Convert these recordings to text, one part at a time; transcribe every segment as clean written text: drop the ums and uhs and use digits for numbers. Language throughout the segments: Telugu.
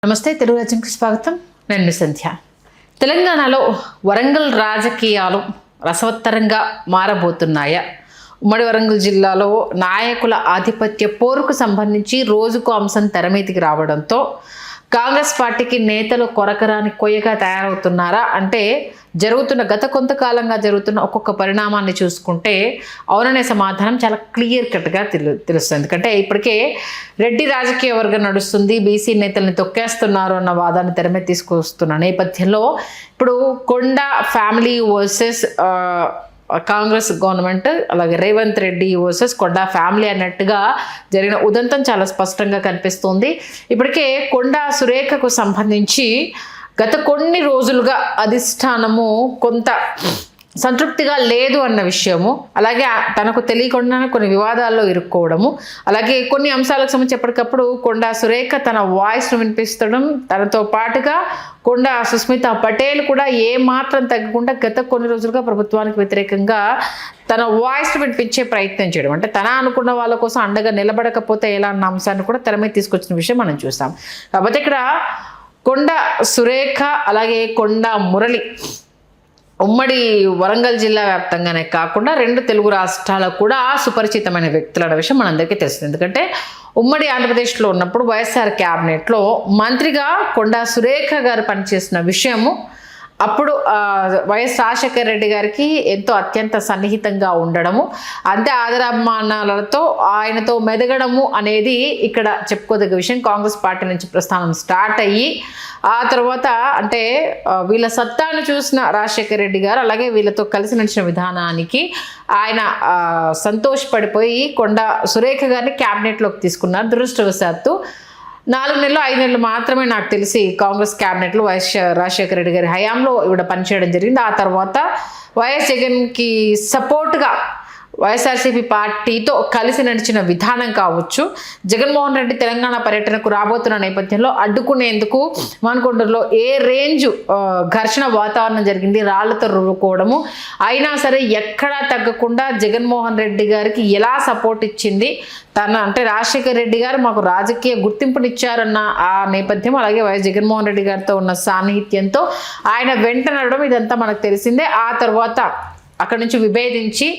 నమస్తే తెలుగు రాజ్యంకి స్వాగతం. నేను మీ సంధ్య. తెలంగాణలో వరంగల్ రాజకీయాలు రసవత్తరంగా మారబోతున్నాయా? ఉమ్మడి వరంగల్ జిల్లాలో నాయకుల ఆధిపత్య పోరుకు సంబంధించి రోజుకు అంశం తెరమీదికి రావడంతో కాంగ్రెస్ పార్టీకి నేతలు కొరకరాని కొయ్యగా తయారవుతున్నారా అంటే గత కొంతకాలంగా జరుగుతున్న ఒక్కొక్క పరిణామాన్ని చూసుకుంటే అవుననే సమాధానం చాలా క్లియర్ కట్గా తెలుస్తుంది. ఎందుకంటే ఇప్పటికే రెడ్డి రాజకీయ వర్గం నడుస్తుంది, బీసీ నేతల్ని తొక్కేస్తున్నారు అన్న వాదాన్ని తెరమే తీసుకొస్తున్న నేపథ్యంలో ఇప్పుడు కొండ ఫ్యామిలీ వర్సెస్ కాంగ్రెస్ గవర్నమెంట్, అలాగే రేవంత్ రెడ్డి వర్సెస్ కొండా ఫ్యామిలీ అన్నట్టుగా జరిగిన ఉదంతం చాలా స్పష్టంగా కనిపిస్తుంది. ఇప్పటికే కొండా సురేఖకు సంబంధించి గత కొన్ని రోజులుగా అధిష్టానము కొంత సంతృప్తిగా లేదు అన్న విషయము, అలాగే తనకు తెలియకుండానే కొన్ని వివాదాల్లో ఇరుక్కోవడము, అలాగే కొన్ని అంశాలకు సంబంధించి ఎప్పటికప్పుడు కొండా సురేఖ తన వాయిస్ను వినిపిస్తడం, తనతో పాటుగా కొండా సుస్మిత పటేల్ కూడా ఏమాత్రం తగ్గకుండా గత కొన్ని రోజులుగా ప్రభుత్వానికి వ్యతిరేకంగా తన వాయిస్ను వినిపించే ప్రయత్నం చేయడం, అంటే తన అనుకున్న వాళ్ళ కోసం అండగా నిలబడకపోతే ఎలా అన్న అంశాన్ని కూడా తెర మీద తీసుకొచ్చిన విషయం మనం చూసాం. కాకపోతే ఇక్కడ కొండా సురేఖ అలాగే కొండా మురళి ఉమ్మడి వరంగల్ జిల్లా వ్యాప్తంగానే కాకుండా రెండు తెలుగు రాష్ట్రాలకు కూడా సుపరిచితమైన వ్యక్తులు అనే విషయం మనందరికీ తెలుస్తుంది. ఎందుకంటే ఉమ్మడి ఆంధ్రప్రదేశ్లో ఉన్నప్పుడు వైఎస్ఆర్ క్యాబినెట్లో మంత్రిగా కొండా సురేఖ గారు పనిచేసిన విషయము అప్పుడు వైఎస్ రాజశేఖర రెడ్డి గారికి ఎంతో అత్యంత సన్నిహితంగా ఉండడము, అంతే ఆదరాభిమానాలతో ఆయనతో మెదగడము అనేది ఇక్కడ చెప్పుకోదగ్గ విషయం. కాంగ్రెస్ పార్టీ నుంచి ప్రస్థానం స్టార్ట్ అయ్యి ఆ తర్వాత అంటే వీళ్ళ సత్తాను చూసిన రాజశేఖర రెడ్డి గారు అలాగే వీళ్ళతో కలిసి నడిచిన విధానానికి ఆయన సంతోషపడిపోయి కొండా సురేఖ గారిని క్యాబినెట్లోకి తీసుకున్నారు. దురదృష్టవశాత్తు 4 నెలలు 5 నెలలు మాత్రమే నాకు తెలిసి కాంగ్రెస్ క్యాబినెట్లో వైఎస్ రాజశేఖర రెడ్డి గారి హయాంలో ఇవిడ పనిచేయడం జరిగింది. ఆ తర్వాత వైఎస్ జగన్కి సపోర్ట్గా వైఎస్ఆర్సీపీ పార్టీతో కలిసి నడిచిన విధానం కావచ్చు, జగన్మోహన్ రెడ్డి తెలంగాణ పర్యటనకు రాబోతున్న నేపథ్యంలో అడ్డుకునేందుకు మానకొండూరులో ఏ రేంజ్ ఘర్షణ వాతావరణం జరిగింది, రాళ్లతో రువ్వుకోవడము, అయినా సరే ఎక్కడా తగ్గకుండా జగన్మోహన్ రెడ్డి గారికి ఎలా సపోర్ట్ ఇచ్చింది అంటే రాజశేఖర రెడ్డి గారు మాకు రాజకీయ గుర్తింపునిచ్చారన్న ఆ నేపథ్యం, అలాగే వైఎస్ జగన్మోహన్ రెడ్డి గారితో ఉన్న సాన్నిహిత్యంతో ఆయన వెంట నడవడం ఇదంతా మనకు తెలిసిందే. ఆ తర్వాత అక్కడి నుంచి విభేదించి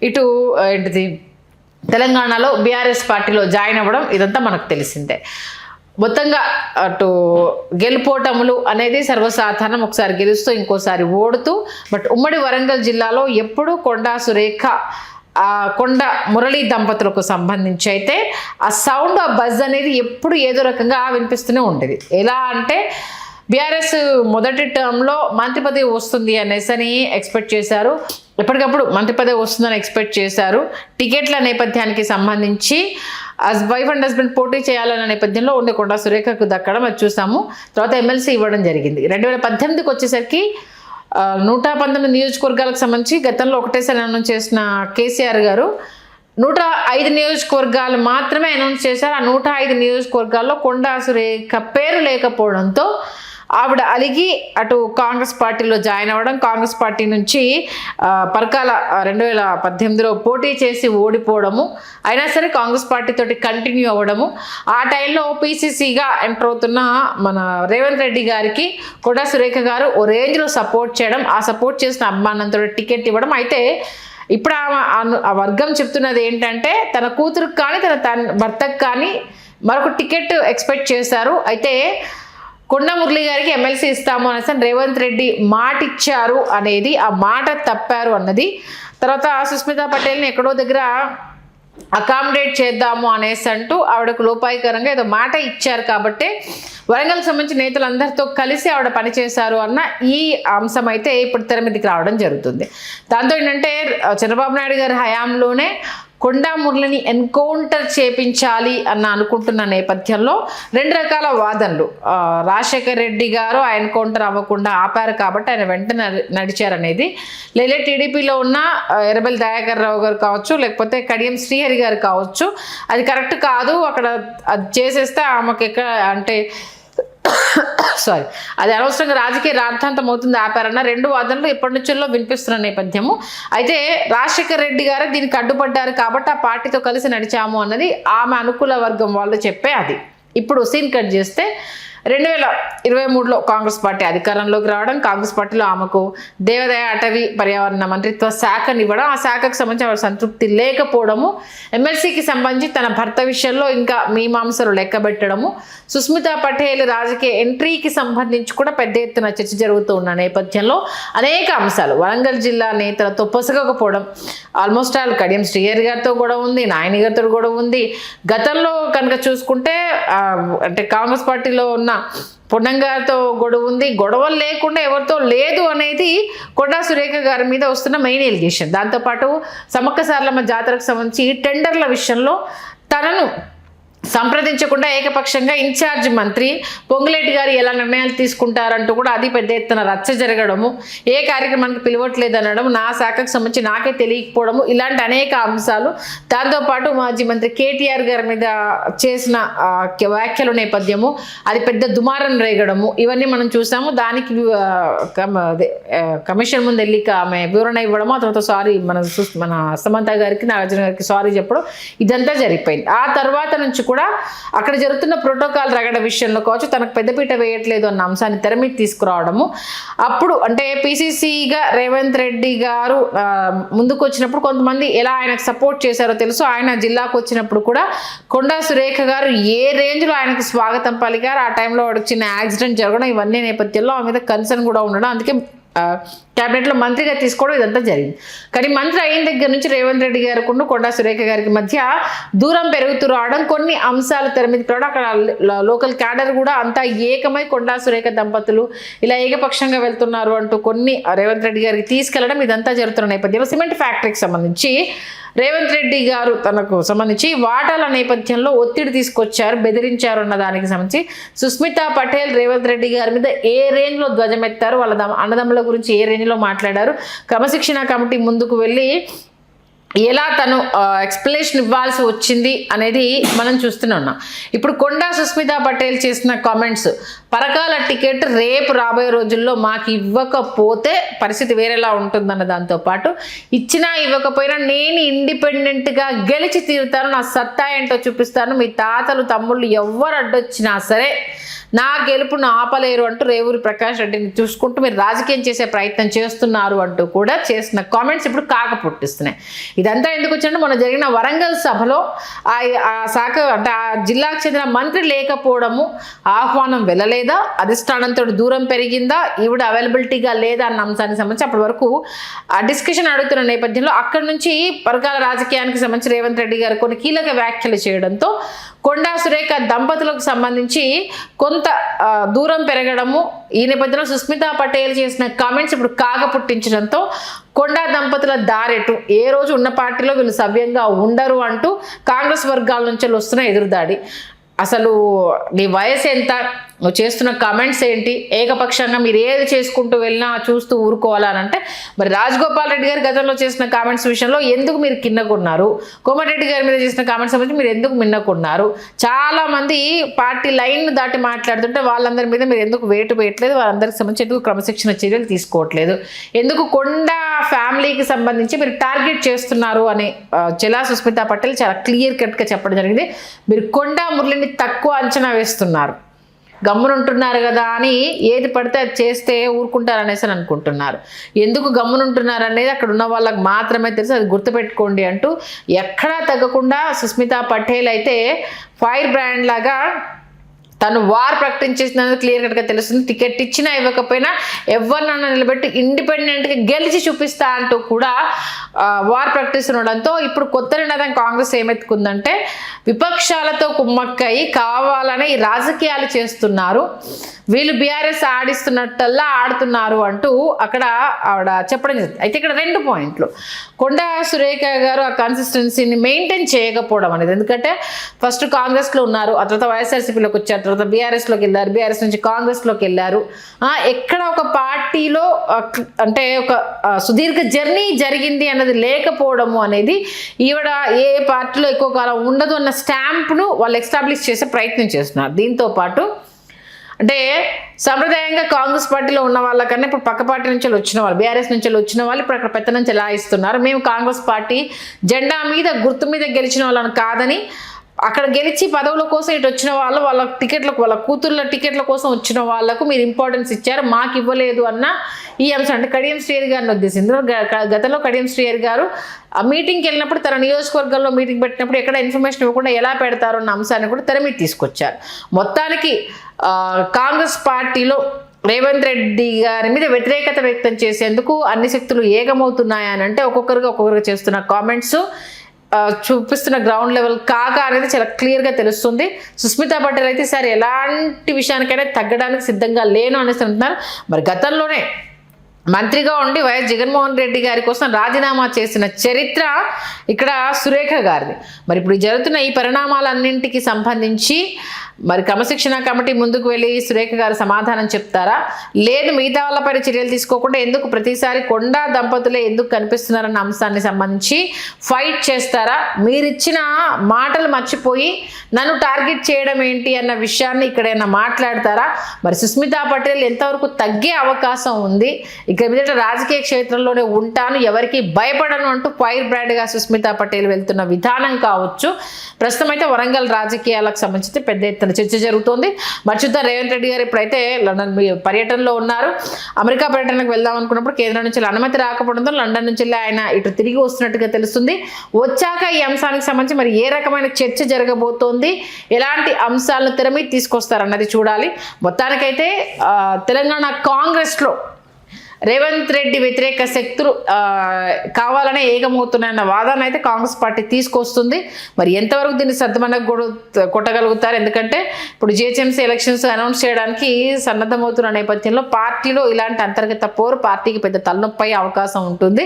ఇటు ఏంటిది తెలంగాణలో బీఆర్ఎస్ పార్టీలో జాయిన్ అవ్వడం ఇదంతా మనకు తెలిసిందే. మొత్తంగా అటు గెలుపోటములు అనేది సర్వసాధారణం, ఒకసారి గెలుస్తూ ఇంకోసారి ఓడుతూ. బట్ ఉమ్మడి వరంగల్ జిల్లాలో ఎప్పుడూ కొండా సురేఖ కొండ మురళి దంపతులకు సంబంధించి అయితే ఆ సౌండ్ ఆ బజ్ అనేది ఎప్పుడు ఏదో రకంగా వినిపిస్తూనే ఉండేది. ఎలా అంటే బీఆర్ఎస్ మొదటి టర్మ్లో మంత్రి పదవి వస్తుంది అనేసి ఎక్స్పెక్ట్ చేశారు, ఎప్పటికప్పుడు మంత్రి పదవి వస్తుందని ఎక్స్పెక్ట్ చేశారు. టికెట్ల నేపథ్యానికి సంబంధించి వైఫ్ అండ్ హస్బెండ్ పోటీ చేయాలన్న నేపథ్యంలో ఉండే కొండా సురేఖకు దక్కడం అది చూసాము. తర్వాత ఎమ్మెల్సీ ఇవ్వడం జరిగింది. 2018కి వచ్చేసరికి 119 నియోజకవర్గాలకు సంబంధించి గతంలో ఒకటేసారి అనౌన్స్ చేసిన కేసీఆర్ గారు 105 నియోజకవర్గాలు మాత్రమే అనౌన్స్ చేశారు. ఆ 105 నియోజకవర్గాల్లో కొండా సురేఖ పేరు లేకపోవడంతో ఆవిడ అలిగి అటు కాంగ్రెస్ పార్టీలో జాయిన్ అవ్వడం, కాంగ్రెస్ పార్టీ నుంచి పరకాల 2018లో పోటీ చేసి ఓడిపోవడము, అయినా సరే కాంగ్రెస్ పార్టీతోటి కంటిన్యూ అవ్వడము, ఆ టైంలో పీసీసీగా ఎంటర్ అవుతున్న మన రేవంత్ రెడ్డి గారికి కొండా సురేఖ గారు ఓ రేంజ్లో సపోర్ట్ చేయడం, ఆ సపోర్ట్ చేసిన అభిమానంతో టికెట్ ఇవ్వడం. అయితే ఇప్పుడు ఆ వర్గం చెప్తున్నది ఏంటంటే తన కూతురుకు కానీ తన భర్తకు కానీ మరొక టికెట్ ఎక్స్పెక్ట్ చేశారు. అయితే కొండా మురళి గారికి ఎమ్మెల్సీ ఇస్తాము అనేసి రేవంత్ రెడ్డి మాట ఇచ్చారు అనేది, ఆ మాట తప్పారు అన్నది. తర్వాత సుస్మితా పటేల్ని ఎక్కడో దగ్గర అకామిడేట్ చేద్దాము అనేసి అంటూ ఆవిడకు లోపాయికరంగా ఏదో మాట ఇచ్చారు కాబట్టి వరంగల్కి సంబంధించిన నేతలందరితో కలిసి ఆవిడ పనిచేశారు అన్న ఈ అంశం అయితే ఇప్పుడు తెర మీదకి రావడం జరుగుతుంది. దాంతో ఏంటంటే చంద్రబాబు నాయుడు గారి హయాంలోనే కొండా మురళిని ఎన్కౌంటర్ చేపించాలి అన్న అనుకుంటున్న నేపథ్యంలో 2 రకాల వాదనలు. రాజశేఖర రెడ్డి గారు ఆ ఎన్కౌంటర్ అవ్వకుండా ఆపారు కాబట్టి ఆయన వెంట నడిచారనేది, లేదా టీడీపీలో ఉన్న ఎర్రబెల్లి దయాకర్ రావు గారు కావచ్చు, లేకపోతే కడియం శ్రీహరి గారు కావచ్చు, అది కరెక్ట్ కాదు, అక్కడ అది చేసేస్తే ఆమెకి అంటే అది అనవసరంగా రాజకీయ రాద్ధాంతం అవుతుంది ఆపారన్న 2 వాదనలు ఎప్పటి నుంచో వినిపిస్తున్న నేపథ్యము. అయితే రాజశేఖర రెడ్డి గారు దీనికి అడ్డుపడ్డారు కాబట్టి ఆ పార్టీతో కలిసి నడిచాము అన్నది ఆమె అనుకూల వర్గం వాళ్ళు చెప్పే అది. ఇప్పుడు సీన్ కట్ చేస్తే 2023లో కాంగ్రెస్ పార్టీ అధికారంలోకి రావడం, కాంగ్రెస్ పార్టీలో ఆమెకు దేవాదాయ అటవీ పర్యావరణ మంత్రిత్వ శాఖనివ్వడం, ఆ శాఖకు సంబంధించి ఆవిడ సంతృప్తి లేకపోవడము, ఎమ్మెల్సీకి సంబంధించి తన భర్త విషయంలో ఇంకా మీమాంసలు లెక్కబెట్టడము, సుస్మితా పటేల్ రాజకీయ ఎంట్రీకి సంబంధించి కూడా పెద్ద ఎత్తున చర్చ జరుగుతూ ఉన్న నేపథ్యంలో అనేక అంశాలు, వరంగల్ జిల్లా నేతలతో పొసగకపోవడం, ఆల్మోస్ట్ ఆల్ కడియం శ్రీహరి గారితో గొడవ ఉంది, నాయని గారితో గొడవ ఉంది. గతంలో కనుక చూసుకుంటే అంటే కాంగ్రెస్ పార్టీలో ఉన్న పొన్నంగారితో గొడవ ఉంది. గొడవలు లేకుండా ఎవరితో లేదు అనేది కొండా సురేఖ గారి మీద వస్తున్న మెయిన్ ఎలిగేషన్. దాంతోపాటు సమ్మక్క సారలమ్మ జాతరకు సంబంధించి టెండర్ల విషయంలో తనను సంప్రదించకుండా ఏకపక్షంగా ఇన్ఛార్జ్ మంత్రి పొంగులేటి గారు ఎలా నిర్ణయాలు తీసుకుంటారంటూ కూడా అది పెద్ద ఎత్తున రచ్చ జరగడము, ఏ కార్యక్రమానికి పిలవట్లేదు అనడం, నా శాఖకు సంబంధించి నాకే తెలియకపోవడము, ఇలాంటి అనేక అంశాలు. దాంతోపాటు మాజీ మంత్రి కేటీఆర్ గారి మీద చేసిన వ్యాఖ్యల నేపథ్యము, అది పెద్ద దుమారం రేగడము, ఇవన్నీ మనం చూసాము. దానికి కమిషన్ ముందు వెళ్ళి ఆమె వివరణ ఇవ్వడము, ఆ తర్వాత సారీ మన సమంత గారికి, నాగార్జున గారికి సారీ చెప్పడం, ఇదంతా జరిగిపోయింది. ఆ తర్వాత నుంచి కూడా అక్కడ జరుగుతున్న ప్రోటోకాల్ రగడ విషయంలో కావచ్చు, తనకు పెద్దపీట వేయట్లేదు అన్న అంశాన్ని తెర మీద తీసుకురావడము. అప్పుడు అంటే పిసిసిగా రేవంత్ రెడ్డి గారు ముందుకు వచ్చినప్పుడు కొంతమంది ఎలా ఆయనకు సపోర్ట్ చేశారో తెలుసు. ఆయన జిల్లాకు వచ్చినప్పుడు కూడా కొండా సురేఖ గారు ఏ రేంజ్లో ఆయనకు స్వాగతం పలికారు, ఆ టైంలో చిన్న యాక్సిడెంట్ జరగడం, ఇవన్నీ నేపథ్యంలో ఆమె మీద కన్సర్న్ కూడా ఉండడం, అందుకే క్యాబినెట్లో మంత్రిగా తీసుకోవడం ఇదంతా జరిగింది. కానీ మంత్రి అయిన దగ్గర నుంచి రేవంత్ రెడ్డి గారికి కొండా సురేఖ గారికి మధ్య దూరం పెరుగుతూ రావడం, కొన్ని అంశాలు తెర మీదకి రావడం, అక్కడ లోకల్ క్యాడర్ కూడా అంతా ఏకమై కొండా సురేఖ దంపతులు ఇలా ఏకపక్షంగా వెళ్తున్నారు అంటూ కొన్ని రేవంత్ రెడ్డి గారికి తీసుకెళ్లడం, ఇదంతా జరుగుతున్న నేపథ్యంలో సిమెంట్ ఫ్యాక్టరీకి సంబంధించి రేవంత్ రెడ్డి గారు తనకు సంబంధించి వాటాల నేపథ్యంలో ఒత్తిడి తీసుకొచ్చారు, బెదిరించారు అన్న దానికి సంబంధించి సుస్మితా పటేల్ రేవంత్ రెడ్డి గారి మీద ఏ రేంజ్లో ధ్వజమెత్తారు, వాళ్ళ అన్నదమ్ముల గురించి ఏ రేంజ్లో మాట్లాడారు, క్రమశిక్షణ కమిటీ ముందుకు వెళ్ళి ఎలా తను ఎక్స్ప్లెనేషన్ ఇవ్వాల్సి వచ్చింది అనేది మనం చూస్తూనే ఉన్నాం. ఇప్పుడు కొండా సుస్మితా పటేల్ చేసిన కామెంట్స్, పరకాల టికెట్ రేపు రాబోయే రోజుల్లో మాకు ఇవ్వకపోతే పరిస్థితి వేరేలా ఉంటుందన్న దాంతోపాటు, ఇచ్చినా ఇవ్వకపోయినా నేను ఇండిపెండెంట్గా గెలిచి తీరుతాను, నా సత్తా ఏంటో చూపిస్తాను, మీ తాతలు తమ్ముళ్ళు ఎవరు అడ్డొచ్చినా సరే నా గెలుపును ఆపలేరు అంటూ రేవూరి ప్రకాష్ రెడ్డిని చూసుకుంటూ మీరు రాజకీయం చేసే ప్రయత్నం చేస్తున్నారు అంటూ కూడా చేసిన కామెంట్స్ ఇప్పుడు కాక పుట్టిస్తున్నాయి. ఇదంతా ఎందుకు వచ్చిందంటే మొన్న జరిగిన వరంగల్ సభలో ఆ శాఖ అంటే ఆ జిల్లాకు చెందిన మంత్రి లేకపోవడము, ఆహ్వానం వెళ్ళలేదా, అధిష్టానంతో దూరం పెరిగిందా, ఈవిడ అవైలబిలిటీగా లేదా అన్న అంశానికి సంబంధించి అప్పటి వరకు ఆ డిస్కషన్ అడుగుతున్న నేపథ్యంలో అక్కడి నుంచి పరకాల రాజకీయానికి సంబంధించి రేవంత్ రెడ్డి గారు కొన్ని కీలక వ్యాఖ్యలు చేయడంతో కొండా సురేఖ దంపతులకు సంబంధించి కొంత దూరం పెరగడము, ఈ నేపథ్యంలో సుస్మితా పటేల్ చేసిన కామెంట్స్ ఇప్పుడు కాక పుట్టించడంతో కొండా దంపతుల దారెటు, ఏ రోజు ఉన్న పార్టీలో వీళ్ళు సవ్యంగా ఉండరు అంటూ కాంగ్రెస్ వర్గాల నుంచి వస్తున్న ఎదురుదాడి. అసలు నీ వయసు ఎంత, నువ్వు చేస్తున్న కామెంట్స్ ఏంటి, ఏకపక్షంగా మీరు ఏది చేసుకుంటూ వెళ్ళినా చూస్తూ ఊరుకోవాలనంటే మరి రాజగోపాల్ రెడ్డి గారు గతంలో చేసిన కామెంట్స్ విషయంలో ఎందుకు మీరు కిన్నకున్నారు, కోమటిరెడ్డి గారి మీద చేసిన కామెంట్స్ గురించి మీరు ఎందుకు మిన్నకున్నారు, చాలామంది పార్టీ లైన్ దాటి మాట్లాడుతుంటే వాళ్ళందరి మీద మీరు ఎందుకు వేటు వేయట్లేదు, వాళ్ళందరికి సంబంధించి ఎందుకు క్రమశిక్షణ చర్యలు తీసుకోవట్లేదు, ఎందుకు కొండా ఫ్యామిలీకి సంబంధించి మీరు టార్గెట్ చేస్తున్నారు అని చెలా సుస్మితా పటేల్ చాలా క్లియర్ కట్గా చెప్పడం జరిగింది. మీరు కొండా మురళిని తక్కువ అంచనా వేస్తున్నారు, గమ్మునుంటున్నారు కదా అని ఏది పడితే అది చేస్తే ఊరుకుంటారనేసి అనుకుంటున్నారు. ఎందుకు గమ్మునుంటున్నారు అనేది అక్కడ ఉన్న వాళ్ళకి మాత్రమే తెలుసు, అది గుర్తుపెట్టుకోండి అంటూ ఎక్కడా తగ్గకుండా సుస్మితా పటేల్ అయితే ఫైర్ బ్రాండ్ లాగా తను వార్ ప్రకటించేసినందుకు క్లియర్ కట్గా తెలుస్తుంది. టికెట్ ఇచ్చినా ఇవ్వకపోయినా ఎవరినన్నా నిలబెట్టి ఇండిపెండెంట్గా గెలిచి చూపిస్తా అంటూ కూడా వార్ ప్రకటిస్తుండడంతో ఇప్పుడు కొత్త నినాదం కాంగ్రెస్ ఏమెత్తుకుందంటే విపక్షాలతో కుమ్మక్కయి కావాలని రాజకీయాలు చేస్తున్నారు, వీళ్ళు బీఆర్ఎస్ ఆడిస్తున్నట్టల్లా ఆడుతున్నారు అంటూ అక్కడ ఆవిడ చెప్పడం జరిగింది. అయితే ఇక్కడ 2 పాయింట్లు, కొండా సురేఖ గారు ఆ కన్సిస్టెన్సీని మెయింటైన్ చేయకపోవడం అనేది. ఎందుకంటే ఫస్ట్ కాంగ్రెస్లో ఉన్నారు, ఆ తర్వాత వైఎస్ఆర్సీపీలోకి వచ్చారు, తర్వాత బీఆర్ఎస్లోకి వెళ్ళారు, బీఆర్ఎస్ నుంచి కాంగ్రెస్లోకి వెళ్ళారు. ఎక్కడ ఒక పార్టీలో అంటే ఒక సుదీర్ఘ జర్నీ జరిగింది అన్నది లేకపోవడము అనేది, ఈవిడ ఏ పార్టీలో ఎక్కువ కాలం ఉండదు అన్న స్టాంప్ను వాళ్ళు ఎస్టాబ్లిష్ చేసే ప్రయత్నం చేస్తున్నారు. దీంతో పాటు అంటే సంప్రదాయంగా కాంగ్రెస్ పార్టీలో ఉన్న వాళ్ళకన్నా ఇప్పుడు పక్క పార్టీ నుంచి వచ్చిన వాళ్ళు, బీఆర్ఎస్ నుంచి వచ్చిన వాళ్ళు ఇప్పుడు అక్కడ పెత్తనం చెలాయిస్తున్నారు. మేము కాంగ్రెస్ పార్టీ జెండా మీద గుర్తు మీద గెలిచిన వాళ్ళని కాదని అక్కడ గెలిచి పదవుల కోసం ఇటు వచ్చిన వాళ్ళు వాళ్ళ టికెట్లకు వాళ్ళ కూతుర్ల టికెట్ల కోసం వచ్చిన వాళ్ళకు మీరు ఇంపార్టెన్స్ ఇచ్చారు, మాకు ఇవ్వలేదు అన్న ఈ అంశం. అంటే కడియం శ్రీహరి గారిని ఉద్దేశించి గతంలో కడియం శ్రీహరి గారు ఆ మీటింగ్కి వెళ్ళినప్పుడు తన నియోజకవర్గంలో మీటింగ్ పెట్టినప్పుడు ఎక్కడ ఇన్ఫర్మేషన్ ఇవ్వకుండా ఎలా పెడతారు అన్న అంశాన్ని కూడా తెర మీద తీసుకొచ్చారు. మొత్తానికి కాంగ్రెస్ పార్టీలో రేవంత్ రెడ్డి గారి మీద వ్యతిరేకత వ్యక్తం చేసేందుకు అన్ని శక్తులు ఏకమవుతున్నాయని అంటే ఒక్కొక్కరుగా చేస్తున్న కామెంట్స్ చూపిస్తున్న గ్రౌండ్ లెవెల్ కాగా అనేది చాలా క్లియర్గా తెలుస్తుంది. సుస్మితా పటేల్ అయితే ఈసారి ఎలాంటి విషయానికైనా తగ్గడానికి సిద్ధంగా లేను అనేసి అంటున్నారు. మరి గతంలోనే మంత్రిగా ఉండి వైఎస్ జగన్మోహన్ రెడ్డి గారి కోసం రాజీనామా చేసిన చరిత్ర ఇక్కడ సురేఖ గారిది. మరి ఇప్పుడు జరుగుతున్న ఈ పరిణామాలన్నింటికి సంబంధించి మరి క్రమశిక్షణ కమిటీ ముందుకు వెళ్ళి సురేఖ గారు సమాధానం చెప్తారా, లేదు మిగతా వాళ్ళపై చర్యలు తీసుకోకుండా ఎందుకు ప్రతిసారి కొండా దంపతులే ఎందుకు కనిపిస్తున్నారన్న అంశాన్ని సంబంధించి ఫైట్ చేస్తారా, మీరిచ్చిన మాటలు మర్చిపోయి నన్ను టార్గెట్ చేయడం ఏంటి అన్న విషయాన్ని ఇక్కడైనా మాట్లాడతారా, మరి సుస్మితా పటేల్ ఎంతవరకు తగ్గే అవకాశం ఉంది, ఇక మీదట రాజకీయ క్షేత్రంలోనే ఉంటాను ఎవరికి భయపడను అంటూ ఫైర్ బ్రాండ్గా సుస్మితా పటేల్ వెళ్తున్న విధానం కావచ్చు. ప్రస్తుతం అయితే వరంగల్ రాజకీయాలకు సంబంధించి పెద్ద ఎత్తున చర్చ జరుగుతోంది. మరి చూద్దాం, రేవంత్ రెడ్డి గారు ఇప్పుడైతే లండన్ పర్యటనలో ఉన్నారు. అమెరికా పర్యటనకు వెళ్దాం అనుకున్నప్పుడు కేంద్రం నుంచి అనుమతి రాకపోవడంతో లండన్ నుంచి ఆయన ఇటు తిరిగి వస్తున్నట్టుగా తెలుస్తుంది. వచ్చాక ఈ అంశానికి సంబంధించి మరి ఏ రకమైన చర్చ జరగబోతోంది, ఎలాంటి అంశాలను తెర మీద తీసుకొస్తారన్నది చూడాలి. మొత్తానికైతే తెలంగాణ కాంగ్రెస్లో రేవంత్ రెడ్డి వ్యతిరేక శక్తులు కావాలనే ఏకమవుతున్నాయన్న వాదన అయితే కాంగ్రెస్ పార్టీ తీసుకొస్తుంది. మరి ఎంతవరకు దీన్ని సర్దుమనకు కొట్టగలుగుతారు, ఎందుకంటే ఇప్పుడు జిహెచ్ఎంసీ ఎలక్షన్స్ అనౌన్స్ చేయడానికి సన్నద్ధమవుతున్న నేపథ్యంలో పార్టీలో ఇలాంటి అంతర్గత పోరు పార్టీకి పెద్ద తలనొప్పి అయ్యే అవకాశం ఉంటుంది.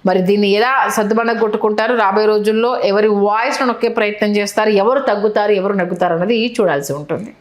మరి దీన్ని ఎలా సర్దుమనకు కొట్టుకుంటారు, రాబోయే రోజుల్లో ఎవరి వాయిస్ను నొక్కే ప్రయత్నం చేస్తారు, ఎవరు తగ్గుతారు ఎవరు నెగ్గుతారు అన్నది చూడాల్సి ఉంటుంది.